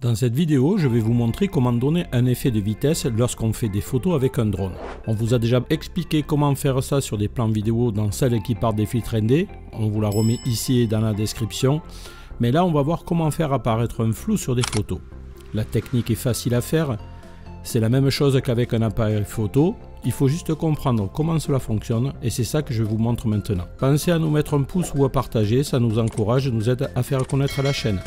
Dans cette vidéo, je vais vous montrer comment donner un effet de vitesse lorsqu'on fait des photos avec un drone. On vous a déjà expliqué comment faire ça sur des plans vidéo dans celle qui part des filtres ND. On vous la remet ici dans la description. Mais là, on va voir comment faire apparaître un flou sur des photos. La technique est facile à faire. C'est la même chose qu'avec un appareil photo. Il faut juste comprendre comment cela fonctionne et c'est ça que je vous montre maintenant. Pensez à nous mettre un pouce ou à partager, ça nous encourage et nous aide à faire connaître la chaîne.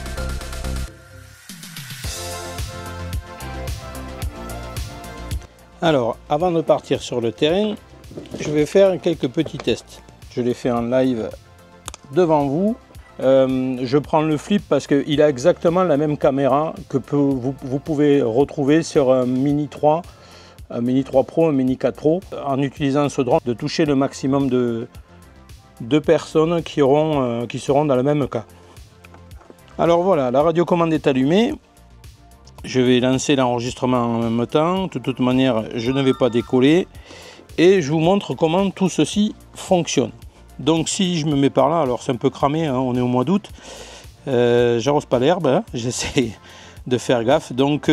Alors, avant de partir sur le terrain, je vais faire quelques petits tests. Je les fais en live devant vous. Je prends le flip parce qu'il a exactement la même caméra que vous pouvez retrouver sur un Mini 3, un Mini 3 Pro, un Mini 4 Pro. En utilisant ce drone, de toucher le maximum de personnes qui seront dans le même cas. Alors voilà, la radiocommande est allumée. Je vais lancer l'enregistrement en même temps. De toute manière, je ne vais pas décoller. Et je vous montre comment tout ceci fonctionne. Donc si je me mets par là, alors c'est un peu cramé, hein, on est au mois d'août. J'arrose pas l'herbe, hein, j'essaie de faire gaffe. Donc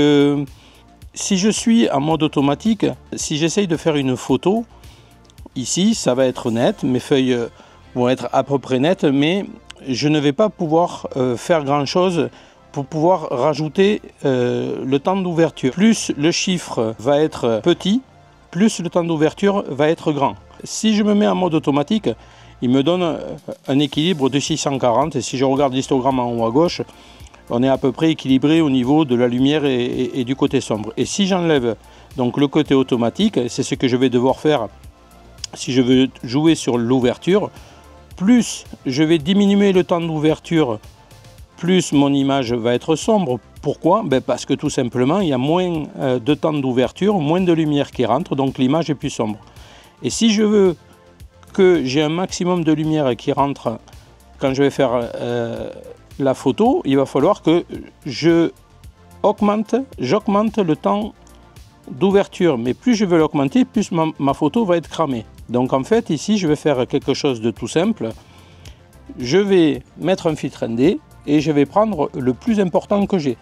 si je suis en mode automatique, si j'essaye de faire une photo, ici ça va être net. Mes feuilles vont être à peu près nettes, mais je ne vais pas pouvoir faire grand chose pour pouvoir rajouter le temps d'ouverture. Plus le chiffre va être petit, plus le temps d'ouverture va être grand. Si je me mets en mode automatique, il me donne un équilibre de 640 et si je regarde l'histogramme en haut à gauche, on est à peu près équilibré au niveau de la lumière et du côté sombre. Et si j'enlève donc le côté automatique, c'est ce que je vais devoir faire si je veux jouer sur l'ouverture, plus je vais diminuer le temps d'ouverture, plus mon image va être sombre. Pourquoi? Parce que tout simplement, il y a moins de temps d'ouverture, moins de lumière qui rentre, donc l'image est plus sombre. Et si je veux que j'ai un maximum de lumière qui rentre quand je vais faire la photo, il va falloir que j'augmente le temps d'ouverture. Mais plus je veux l'augmenter, plus ma photo va être cramée. Donc en fait, ici, je vais faire quelque chose de tout simple. Je vais mettre un filtre ND et je vais prendre le plus important que j'ai.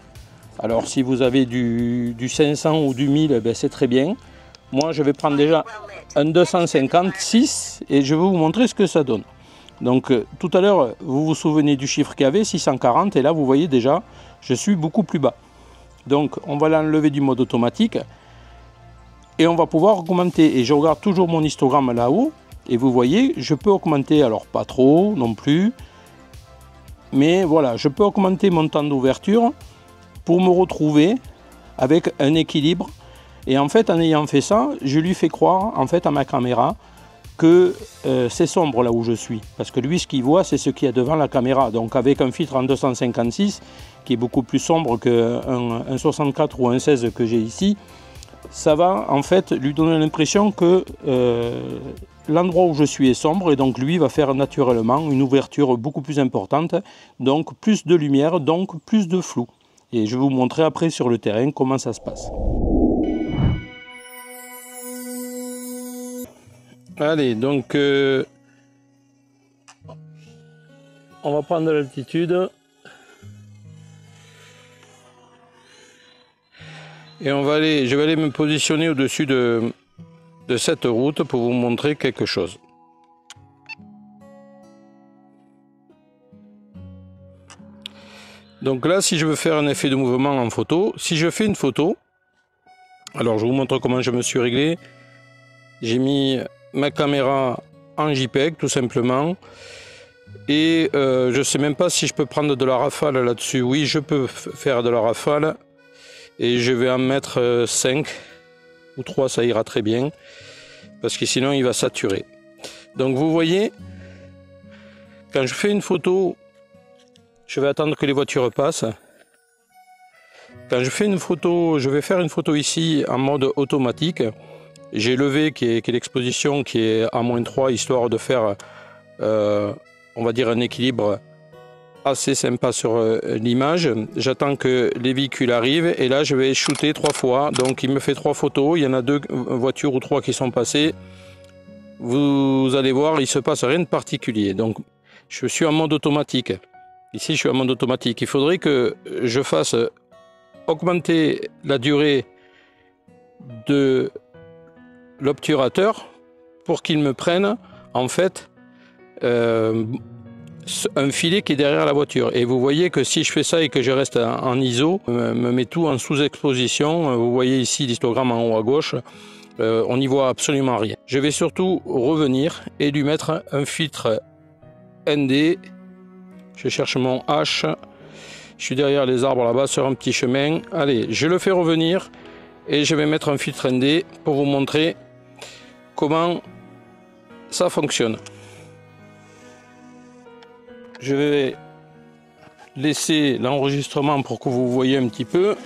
Alors si vous avez du 500 ou du 1000, c'est très bien. Moi je vais prendre déjà un 256 et je vais vous montrer ce que ça donne. Donc tout à l'heure vous vous souvenez du chiffre qu'il y avait, 640, et là vous voyez déjà je suis beaucoup plus bas. Donc on va l'enlever du mode automatique et on va pouvoir augmenter. Et je regarde toujours mon histogramme là-haut et vous voyez je peux augmenter, alors pas trop non plus. Mais voilà, je peux augmenter mon temps d'ouverture pour me retrouver avec un équilibre. Et en fait, en ayant fait ça, je lui fais croire en fait à ma caméra que c'est sombre là où je suis. Parce que lui, ce qu'il voit, c'est ce qu'il y a devant la caméra. Donc avec un filtre en 256, qui est beaucoup plus sombre qu'un 64 ou un 16 que j'ai ici, ça va en fait lui donner l'impression que l'endroit où je suis est sombre et donc lui va faire naturellement une ouverture beaucoup plus importante, donc plus de lumière, donc plus de flou. Et je vais vous montrer après sur le terrain comment ça se passe. Allez, donc on va prendre de l'altitude. Et je vais aller me positionner au-dessus de cette route pour vous montrer quelque chose. Donc là, si je veux faire un effet de mouvement en photo, si je fais une photo, alors je vous montre comment je me suis réglé. J'ai mis ma caméra en JPEG tout simplement. Et je ne sais même pas si je peux prendre de la rafale là-dessus. Oui, je peux faire de la rafale. Et je vais en mettre 5 ou 3, ça ira très bien. Parce que sinon, il va saturer. Donc vous voyez, quand je fais une photo, je vais attendre que les voitures passent. Quand je fais une photo, je vais faire une photo ici en mode automatique. J'ai levé qui est l'exposition qui est à -3, histoire de faire, on va dire, un équilibre assez sympa sur l'image. J'attends que les véhicules arrivent et là je vais shooter 3 fois. Donc il me fait 3 photos, il y en a 2 voitures ou 3 qui sont passées. Vous allez voir, il se passe rien de particulier. Donc je suis en mode automatique. Ici je suis en mode automatique. Il faudrait que je fasse augmenter la durée de l'obturateur pour qu'il me prenne en fait un filet qui est derrière la voiture. Et vous voyez que si je fais ça et que je reste en ISO, me met tout en sous-exposition. Vous voyez ici l'histogramme en haut à gauche. On n'y voit absolument rien. Je vais surtout revenir et lui mettre un filtre ND. Je cherche mon H. Je suis derrière les arbres là-bas sur un petit chemin. Allez, je le fais revenir et je vais mettre un filtre ND pour vous montrer comment ça fonctionne. Je vais laisser l'enregistrement pour que vous voyez un petit peu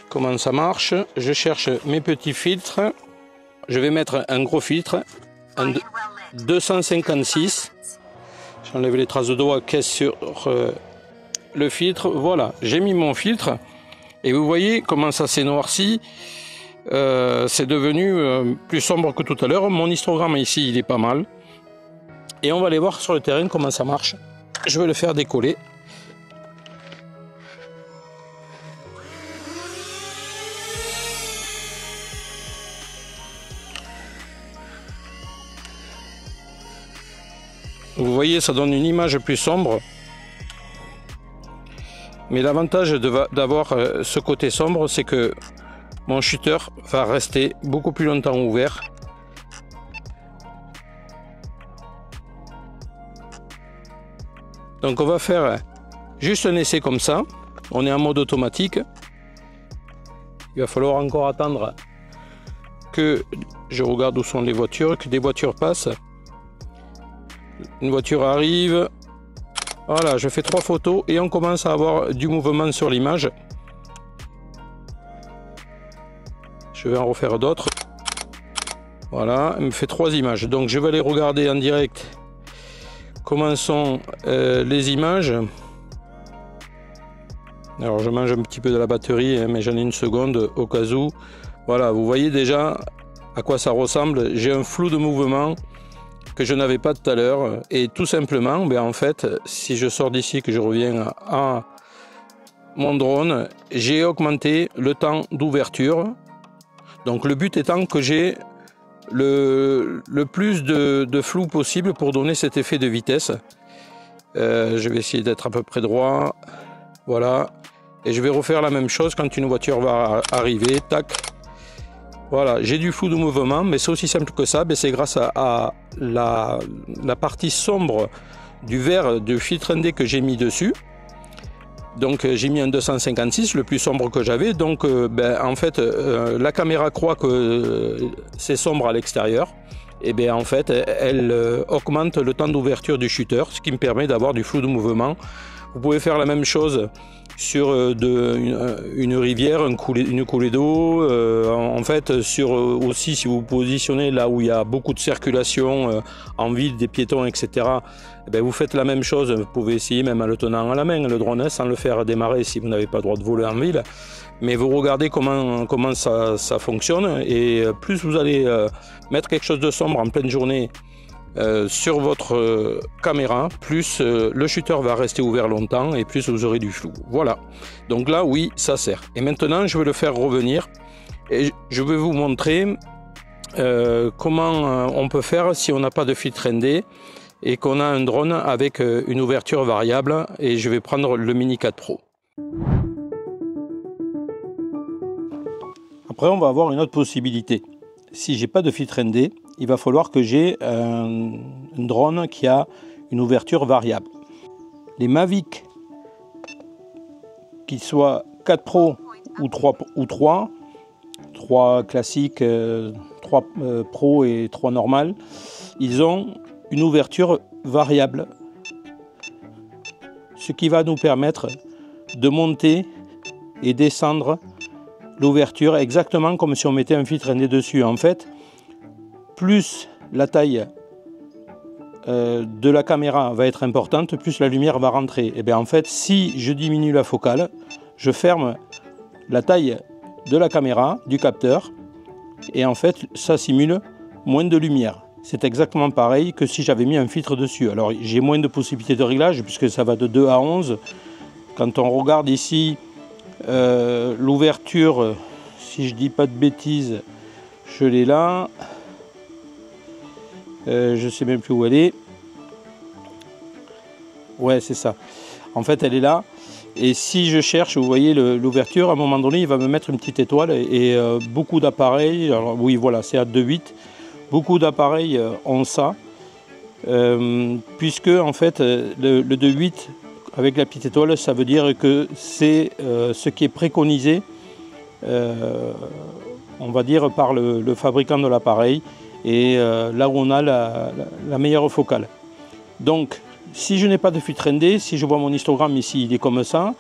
comment ça marche. Je cherche mes petits filtres. Je vais mettre un gros filtre, un 256. J'enlève les traces de doigts qu'il y a sur le filtre. Voilà, j'ai mis mon filtre et vous voyez comment ça s'est noirci. C'est devenu plus sombre que tout à l'heure. Mon histogramme ici, il est pas mal. Et on va aller voir sur le terrain comment ça marche. Je vais le faire décoller. Vous voyez, ça donne une image plus sombre. Mais l'avantage d'avoir ce côté sombre, c'est que mon shooter va rester beaucoup plus longtemps ouvert. Donc on va faire juste un essai comme ça. On est en mode automatique. Il va falloir encore attendre que je regarde où sont les voitures, que des voitures passent. Une voiture arrive. Voilà, je fais 3 photos et on commence à avoir du mouvement sur l'image. Je vais en refaire d'autres. Voilà, il me fait 3 images. Donc je vais les regarder en direct. Comment sont les images? Alors je mange un petit peu de la batterie, hein, mais j'en ai une seconde au cas où. Voilà, vous voyez déjà à quoi ça ressemble. J'ai un flou de mouvement que je n'avais pas tout à l'heure. Et tout simplement, en fait, si je sors d'ici, que je reviens à mon drone, j'ai augmenté le temps d'ouverture. Donc le but étant que j'ai le plus de flou possible pour donner cet effet de vitesse. Je vais essayer d'être à peu près droit. Voilà. Et je vais refaire la même chose quand une voiture va arriver. Tac. Voilà, j'ai du flou de mouvement, mais c'est aussi simple que ça. C'est grâce à la partie sombre du verre de filtre ND que j'ai mis dessus. Donc j'ai mis un 256, le plus sombre que j'avais. Donc en fait, la caméra croit que c'est sombre à l'extérieur. Et bien en fait, elle augmente le temps d'ouverture du shooter, ce qui me permet d'avoir du flou de mouvement. Vous pouvez faire la même chose sur une rivière, une coulée d'eau. En fait, aussi si vous positionnez là où il y a beaucoup de circulation en ville, des piétons, etc. Vous faites la même chose. Vous pouvez essayer même en le tenant à la main, le drone, sans le faire démarrer si vous n'avez pas le droit de voler en ville. Mais vous regardez comment ça fonctionne. Et plus vous allez mettre quelque chose de sombre en pleine journée sur votre caméra, plus le shooter va rester ouvert longtemps et plus vous aurez du flou. Voilà, donc là oui, ça sert. Et maintenant je vais le faire revenir et je vais vous montrer comment on peut faire si on n'a pas de filtre ND et qu'on a un drone avec une ouverture variable. Et je vais prendre le Mini 4 Pro. Après on va avoir une autre possibilité. Si j'ai pas de filtre ND, il va falloir que j'ai un drone qui a une ouverture variable. Les Mavic, qu'ils soient 4 Pro ou 3 classiques, 3 Pro et 3 normales, ils ont une ouverture variable. Ce qui va nous permettre de monter et descendre l'ouverture exactement comme si on mettait un filtre ND dessus. En fait, plus la taille de la caméra va être importante, plus la lumière va rentrer. Et bien en fait, si je diminue la focale, je ferme la taille de la caméra, du capteur, et en fait, ça simule moins de lumière. C'est exactement pareil que si j'avais mis un filtre dessus. Alors j'ai moins de possibilités de réglage puisque ça va de 2 à 11. Quand on regarde ici L'ouverture, si je dis pas de bêtises, je l'ai là. Je sais même plus où elle est. Ouais, c'est ça. En fait, elle est là. Et si je cherche, vous voyez l'ouverture, à un moment donné, il va me mettre une petite étoile et beaucoup d'appareils. Alors oui, voilà, c'est à 2.8. Beaucoup d'appareils ont ça. Puisque en fait, le 2.8 avec la petite étoile, ça veut dire que c'est ce qui est préconisé, on va dire, par le fabricant de l'appareil. Et là où on a la meilleure focale. Donc, si je n'ai pas de filtre ND, si je vois mon histogramme ici, il est comme ça,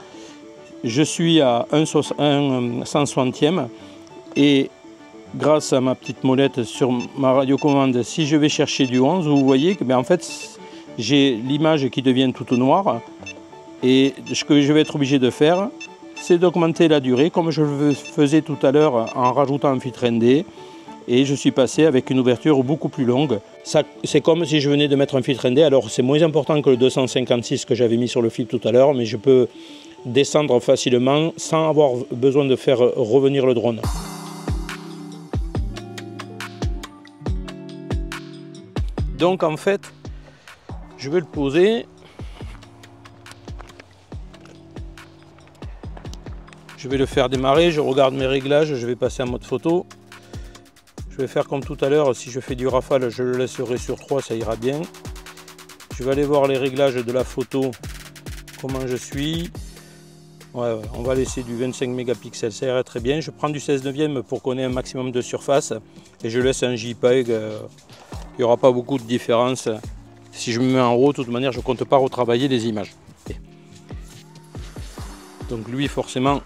je suis à 1/160e et grâce à ma petite molette sur ma radiocommande, si je vais chercher du 11, vous voyez que en fait, j'ai l'image qui devient toute noire et ce que je vais être obligé de faire, c'est d'augmenter la durée comme je le faisais tout à l'heure en rajoutant un filtre ND. Et je suis passé avec une ouverture beaucoup plus longue. C'est comme si je venais de mettre un filtre ND. Alors c'est moins important que le 256 que j'avais mis sur le flip tout à l'heure, mais je peux descendre facilement sans avoir besoin de faire revenir le drone. Donc en fait, je vais le poser. Je vais le faire démarrer, je regarde mes réglages, je vais passer en mode photo. Je vais faire comme tout à l'heure, si je fais du rafale, je le laisserai sur 3, ça ira bien. Je vais aller voir les réglages de la photo, comment je suis. Ouais, on va laisser du 25 mégapixels, ça ira très bien. Je prends du 16/9 pour qu'on ait un maximum de surface. Et je laisse un JPEG, il n'y aura pas beaucoup de différence. Si je me mets en RAW, de toute manière, je ne compte pas retravailler les images. Donc lui, forcément...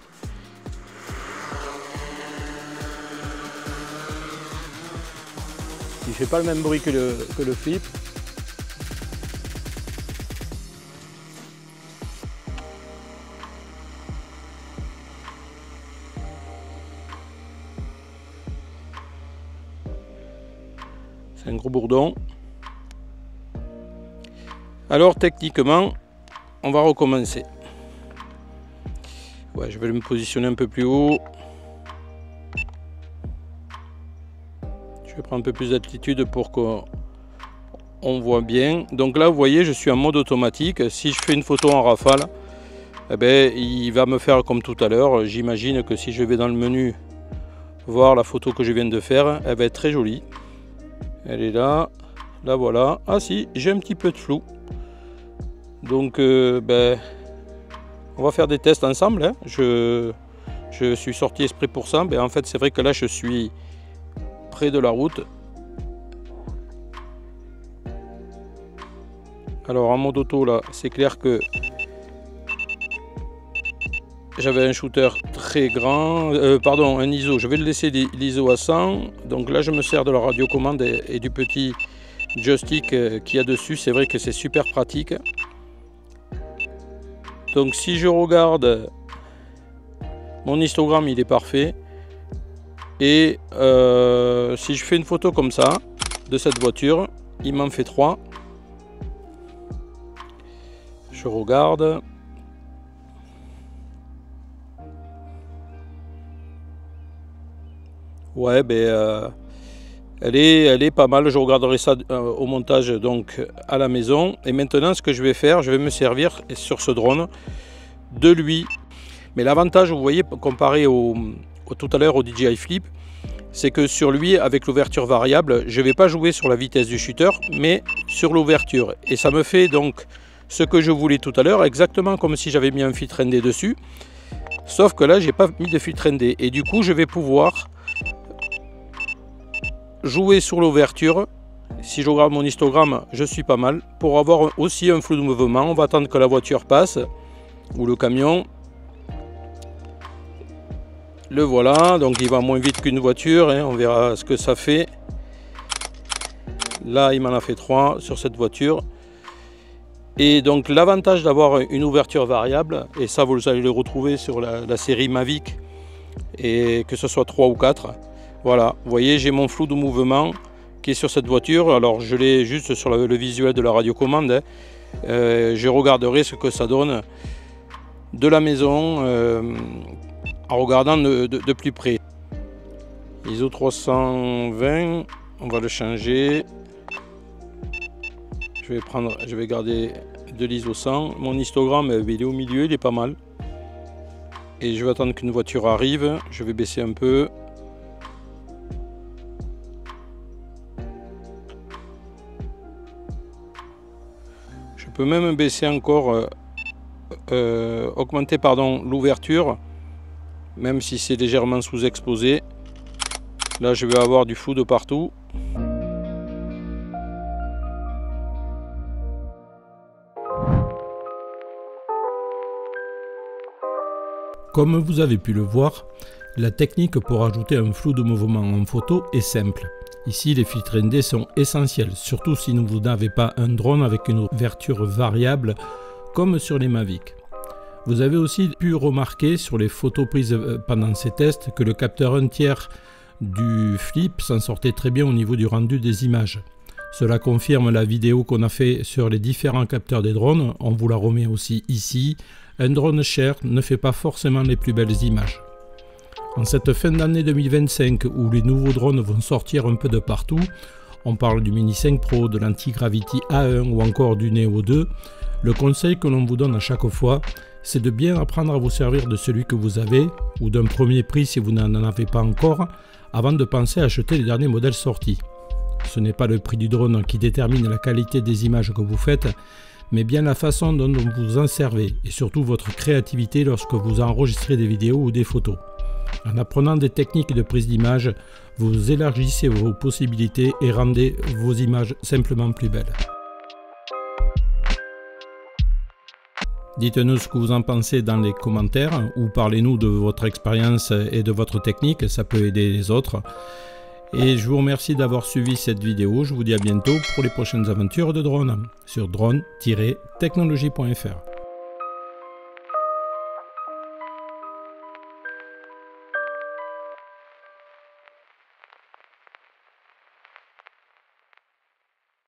il ne fait pas le même bruit que le flip. C'est un gros bourdon. Alors techniquement, on va recommencer. Ouais, je vais me positionner un peu plus haut. Je vais prendre un peu plus d'altitude pour qu'on voit bien. Donc là, vous voyez, je suis en mode automatique. Si je fais une photo en rafale, eh ben, il va me faire comme tout à l'heure. J'imagine que si je vais dans le menu voir la photo que je viens de faire, elle va être très jolie. Elle est là, là voilà. Ah si, j'ai un petit peu de flou. Donc, ben, on va faire des tests ensemble. Hein. Je suis sorti exprès pour ça. Ben, en fait, c'est vrai que là, je suis près de la route. Alors en mode auto là, c'est clair que j'avais un shooter très grand, pardon, un ISO. Je vais le laisser l'ISO à 100. Donc là, je me sers de la radiocommande et du petit joystick qu'il y a dessus. C'est vrai que c'est super pratique. Donc si je regarde mon histogramme, il est parfait. Et si je fais une photo comme ça de cette voiture, il m'en fait 3. Je regarde. Ouais, ben elle est pas mal. Je regarderai ça au montage donc à la maison. Et maintenant, ce que je vais faire, je vais me servir sur ce drone de lui. Mais l'avantage, vous voyez, comparé tout à l'heure au DJI Flip, c'est que sur lui, avec l'ouverture variable, je ne vais pas jouer sur la vitesse du shooter, mais sur l'ouverture. Et ça me fait donc ce que je voulais tout à l'heure, exactement comme si j'avais mis un filtre ND dessus. Sauf que là, j'ai pas mis de filtre ND. Et du coup, je vais pouvoir jouer sur l'ouverture. Si je regarde mon histogramme, je suis pas mal. Pour avoir aussi un flou de mouvement, on va attendre que la voiture passe, ou le camion. Le voilà, donc il va moins vite qu'une voiture, hein, on verra ce que ça fait. Là, il m'en a fait 3 sur cette voiture. Et donc l'avantage d'avoir une ouverture variable, et ça vous allez le retrouver sur la série Mavic, et que ce soit 3 ou 4. Voilà, vous voyez, j'ai mon flou de mouvement qui est sur cette voiture. Alors je l'ai juste sur le visuel de la radiocommande. Hein. Je regarderai ce que ça donne de la maison. en regardant de plus près. ISO 320, on va le changer. Je vais garder de l'ISO 100. Mon histogramme, il est au milieu, il est pas mal. Et je vais attendre qu'une voiture arrive. Je vais baisser un peu. Je peux même baisser encore, augmenter pardon, l'ouverture, même si c'est légèrement sous-exposé. Là, je vais avoir du flou de partout. Comme vous avez pu le voir, la technique pour ajouter un flou de mouvement en photo est simple. Ici, les filtres ND sont essentiels, surtout si vous n'avez pas un drone avec une ouverture variable comme sur les Mavic. Vous avez aussi pu remarquer sur les photos prises pendant ces tests que le capteur 1/3 du flip s'en sortait très bien au niveau du rendu des images. Cela confirme la vidéo qu'on a fait sur les différents capteurs des drones, on vous la remet aussi ici. Un drone cher ne fait pas forcément les plus belles images. En cette fin d'année 2025 où les nouveaux drones vont sortir un peu de partout, on parle du Mini 5 Pro, de l'Anti-Gravity A1 ou encore du Neo 2, le conseil que l'on vous donne à chaque fois, c'est de bien apprendre à vous servir de celui que vous avez, ou d'un premier prix si vous n'en avez pas encore, avant de penser à acheter les derniers modèles sortis. Ce n'est pas le prix du drone qui détermine la qualité des images que vous faites, mais bien la façon dont vous vous en servez, et surtout votre créativité lorsque vous enregistrez des vidéos ou des photos. En apprenant des techniques de prise d'image, vous élargissez vos possibilités et rendez vos images simplement plus belles. Dites-nous ce que vous en pensez dans les commentaires ou parlez-nous de votre expérience et de votre technique, ça peut aider les autres. Et je vous remercie d'avoir suivi cette vidéo, je vous dis à bientôt pour les prochaines aventures de drone sur drone-technologie.fr.